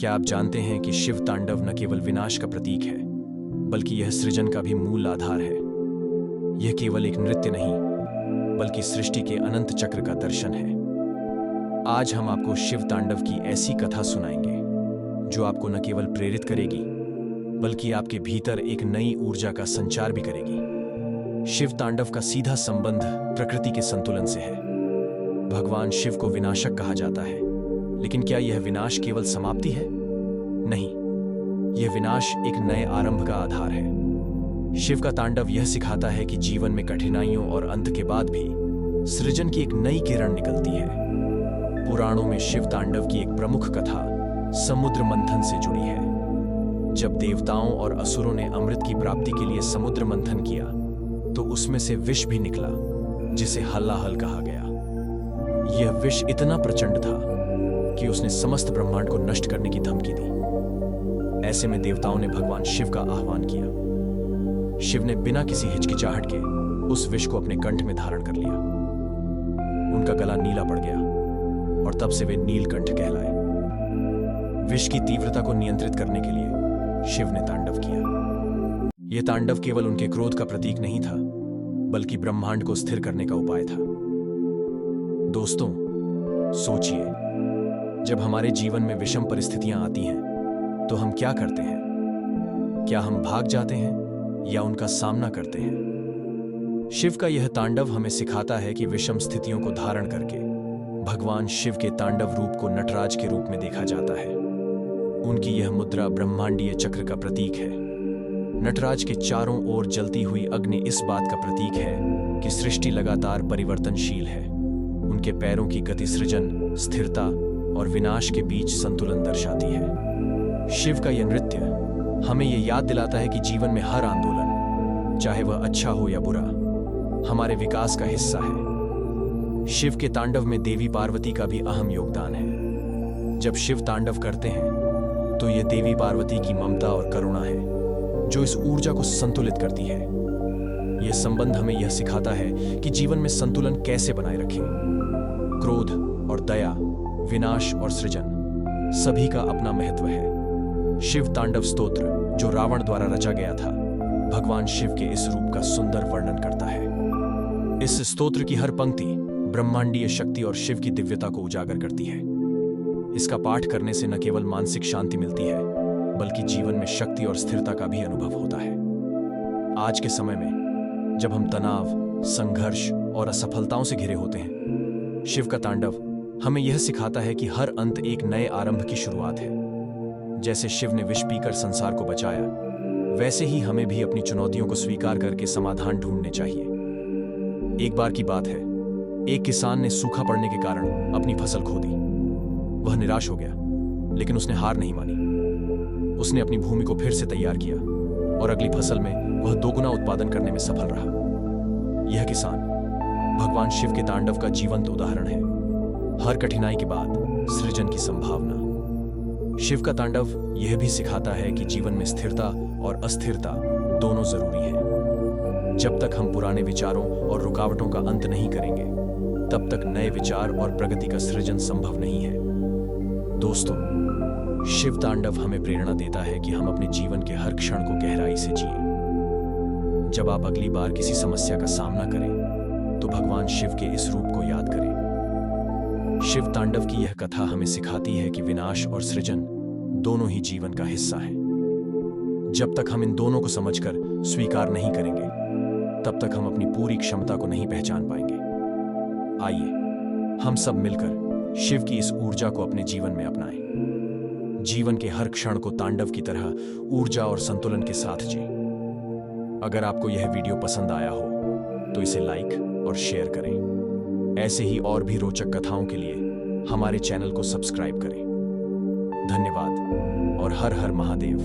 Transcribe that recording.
क्या आप जानते हैं कि शिव तांडव न केवल विनाश का प्रतीक है, बल्कि यह सृजन का भी मूल आधार है। यह केवल एक नृत्य नहीं, बल्कि सृष्टि के अनंत चक्र का दर्शन है। आज हम आपको शिव तांडव की ऐसी कथा सुनाएंगे जो आपको न केवल प्रेरित करेगी, बल्कि आपके भीतर एक नई ऊर्जा का संचार भी करेगी। शिव तांडव का सीधा संबंध प्रकृति के संतुलन से है। भगवान शिव को विनाशक कहा जाता है, लेकिन क्या यह विनाश केवल समाप्ति है? नहीं, यह विनाश एक नए आरंभ का आधार है। शिव का तांडव यह सिखाता है कि जीवन में कठिनाइयों और अंत के बाद भी सृजन की एक नई किरण निकलती है। पुराणों में शिव तांडव की एक प्रमुख कथा समुद्र मंथन से जुड़ी है। जब देवताओं और असुरों ने अमृत की प्राप्ति के लिए समुद्र मंथन किया, तो उसमें से विष भी निकला, जिसे हलाहल कहा गया। यह विष इतना प्रचंड था कि उसने समस्त ब्रह्मांड को नष्ट करने की धमकी दी। ऐसे में देवताओं ने भगवान शिव का आह्वान किया। शिव ने बिना किसी हिचकिचाहट के उस विष को अपने कंठ में धारण कर लिया। उनका गला नीला पड़ गया और तब से वे नीलकंठ कहलाए। विष की तीव्रता को नियंत्रित करने के लिए शिव ने तांडव किया। यह तांडव केवल उनके क्रोध का प्रतीक नहीं था, बल्कि ब्रह्मांड को स्थिर करने का उपाय था। दोस्तों, सोचिए, जब हमारे जीवन में विषम परिस्थितियां आती हैं, तो हम क्या करते हैं? क्या हम भाग जाते हैं या उनका सामना करते हैं? शिव का यह तांडव हमें सिखाता है कि विषम स्थितियों को धारण करके भगवान शिव के तांडव रूप को नटराज के रूप में देखा जाता है। उनकी यह मुद्रा ब्रह्मांडीय चक्र का प्रतीक है। नटराज के चारों ओर जलती हुई अग्नि इस बात का प्रतीक है कि सृष्टि लगातार परिवर्तनशील है। उनके पैरों की गति सृजन, स्थिरता और विनाश के बीच संतुलन दर्शाती है। शिव का यह नृत्य हमें यह याद दिलाता है कि जीवन में हर आंदोलन, चाहे वह अच्छा हो या बुरा, हमारे विकास का हिस्सा है। शिव के तांडव में देवी पार्वती का भी अहम योगदान है। जब शिव तांडव करते हैं, तो यह देवी पार्वती की ममता और करुणा है जो इस ऊर्जा को संतुलित करती है। यह संबंध हमें यह सिखाता है कि जीवन में संतुलन कैसे बनाए रखें। क्रोध और दया, विनाश और सृजन, सभी का अपना महत्व है। शिव तांडव स्तोत्र, जो रावण द्वारा रचा गया था, भगवान शिव के इस रूप का सुंदर वर्णन करता है। इस स्तोत्र की हर पंक्ति ब्रह्मांडीय शक्ति और शिव की दिव्यता को उजागर करती है। इसका पाठ करने से न केवल मानसिक शांति मिलती है, बल्कि जीवन में शक्ति और स्थिरता का भी अनुभव होता है। आज के समय में जब हम तनाव, संघर्ष और असफलताओं से घिरे होते हैं, शिव का तांडव हमें यह सिखाता है कि हर अंत एक नए आरंभ की शुरुआत है। जैसे शिव ने विष पीकर संसार को बचाया, वैसे ही हमें भी अपनी चुनौतियों को स्वीकार करके समाधान ढूंढने चाहिए। एक बार की बात है, एक किसान ने सूखा पड़ने के कारण अपनी फसल खो दी। वह निराश हो गया, लेकिन उसने हार नहीं मानी। उसने अपनी भूमि को फिर से तैयार किया और अगली फसल में वह दोगुना उत्पादन करने में सफल रहा। यह किसान भगवान शिव के तांडव का जीवंत उदाहरण है। हर कठिनाई के बाद सृजन की संभावना। शिव का तांडव यह भी सिखाता है कि जीवन में स्थिरता और अस्थिरता दोनों जरूरी है। जब तक हम पुराने विचारों और रुकावटों का अंत नहीं करेंगे, तब तक नए विचार और प्रगति का सृजन संभव नहीं है। दोस्तों, शिव तांडव हमें प्रेरणा देता है कि हम अपने जीवन के हर क्षण को गहराई से जिएं। जब आप अगली बार किसी समस्या का सामना करें, तो भगवान शिव के इस रूप को याद करें। शिव तांडव की यह कथा हमें सिखाती है कि विनाश और सृजन दोनों ही जीवन का हिस्सा हैं। जब तक हम इन दोनों को समझकर स्वीकार नहीं करेंगे, तब तक हम अपनी पूरी क्षमता को नहीं पहचान पाएंगे। आइए हम सब मिलकर शिव की इस ऊर्जा को अपने जीवन में अपनाएं। जीवन के हर क्षण को तांडव की तरह ऊर्जा और संतुलन के साथ जिएं। अगर आपको यह वीडियो पसंद आया हो, तो इसे लाइक और शेयर करें। ऐसे ही और भी रोचक कथाओं के लिए हमारे चैनल को सब्सक्राइब करें। धन्यवाद और हर हर महादेव।